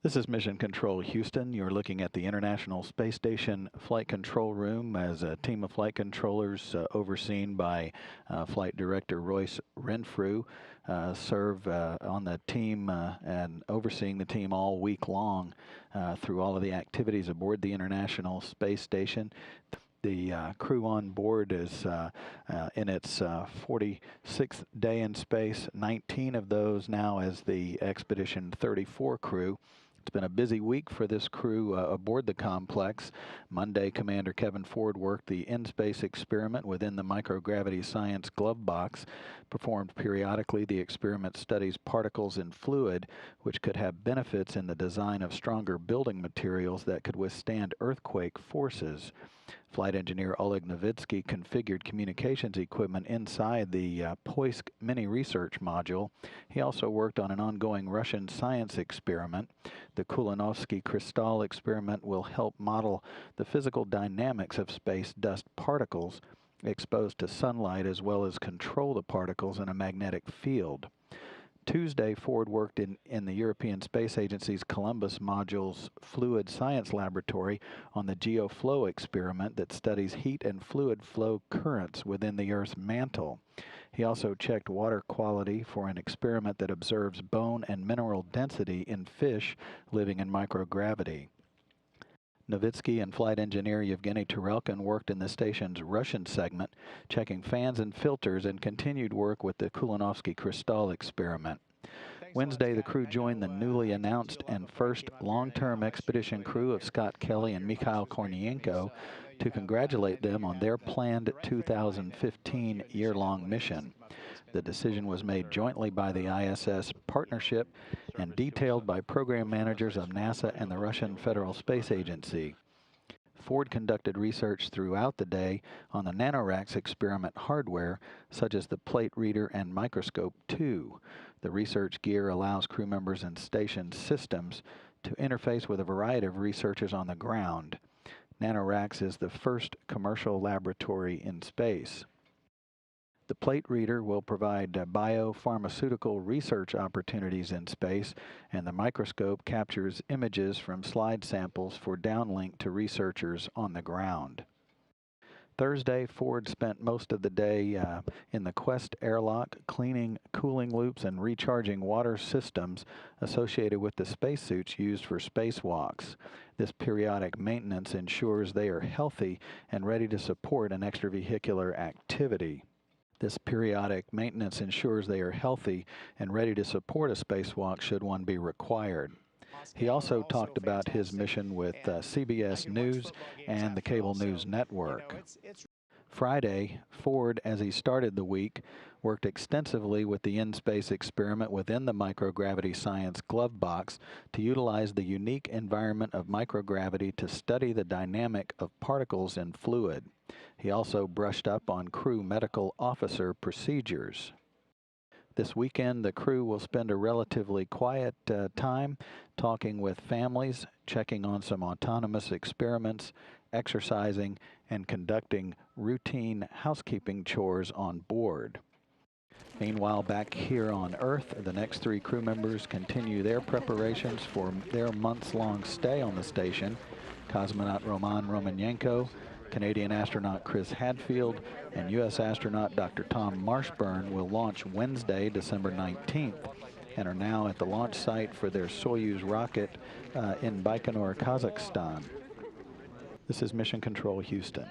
This is Mission Control Houston. You're looking at the International Space Station Flight Control Room as a team of flight controllers overseen by Flight Director Royce Renfrew serve on the team and overseeing the team all week long through all of the activities aboard the International Space Station. The crew on board is in its 46th day in space, 19 of those now as the Expedition 34 crew. It's been a busy week for this crew aboard the complex. Monday, Commander Kevin Ford worked the in-space experiment within the microgravity science glove box. Performed periodically, the experiment studies particles in fluid, which could have benefits in the design of stronger building materials that could withstand earthquake forces. Flight engineer Oleg Novitsky configured communications equipment inside the Poisk mini research module. He also worked on an ongoing Russian science experiment. The Kulanovsky crystal experiment will help model the physical dynamics of space dust particles exposed to sunlight, as well as control the particles in a magnetic field. Tuesday, Ford worked in the European Space Agency's Columbus module's Fluid Science Laboratory on the GeoFlow experiment that studies heat and fluid flow currents within the Earth's mantle. He also checked water quality for an experiment that observes bone and mineral density in fish living in microgravity. Novitsky and flight engineer Yevgeny Turelkin worked in the station's Russian segment, checking fans and filters, and continued work with the Kulanovsky crystal experiment. Wednesday, the crew joined the newly announced and first long-term expedition crew of Scott Kelly and Mikhail Kornienko to congratulate them on their planned 2015 year-long mission. The decision was made jointly by the ISS partnership and detailed by program managers of NASA and the Russian Federal Space Agency. Ford conducted research throughout the day on the NanoRacks experiment hardware, such as the plate reader and microscope 2. The research gear allows crew members and station systems to interface with a variety of researchers on the ground. NanoRacks is the first commercial laboratory in space. The plate reader will provide biopharmaceutical research opportunities in space, and the microscope captures images from slide samples for downlink to researchers on the ground. Thursday, Ford spent most of the day in the Quest airlock, cleaning cooling loops and recharging water systems associated with the spacesuits used for spacewalks. This periodic maintenance ensures they are healthy and ready to support an extravehicular activity. This periodic maintenance ensures they are healthy and ready to support a spacewalk should one be required. He also talked about his mission with CBS News and the cable news network. Friday, Ford, as he started the week, worked extensively with the in-space experiment within the microgravity science glove box to utilize the unique environment of microgravity to study the dynamic of particles in fluid. He also brushed up on crew medical officer procedures. This weekend, the crew will spend a relatively quiet time talking with families, checking on some autonomous experiments, exercising, and conducting routine housekeeping chores on board. Meanwhile, back here on Earth, the next three crew members continue their preparations for their months-long stay on the station. Cosmonaut Roman Romanenko, Canadian astronaut Chris Hadfield, and U.S. astronaut Dr. Tom Marshburn will launch Wednesday, December 19th, and are now at the launch site for their Soyuz rocket in Baikonur, Kazakhstan. This is Mission Control Houston.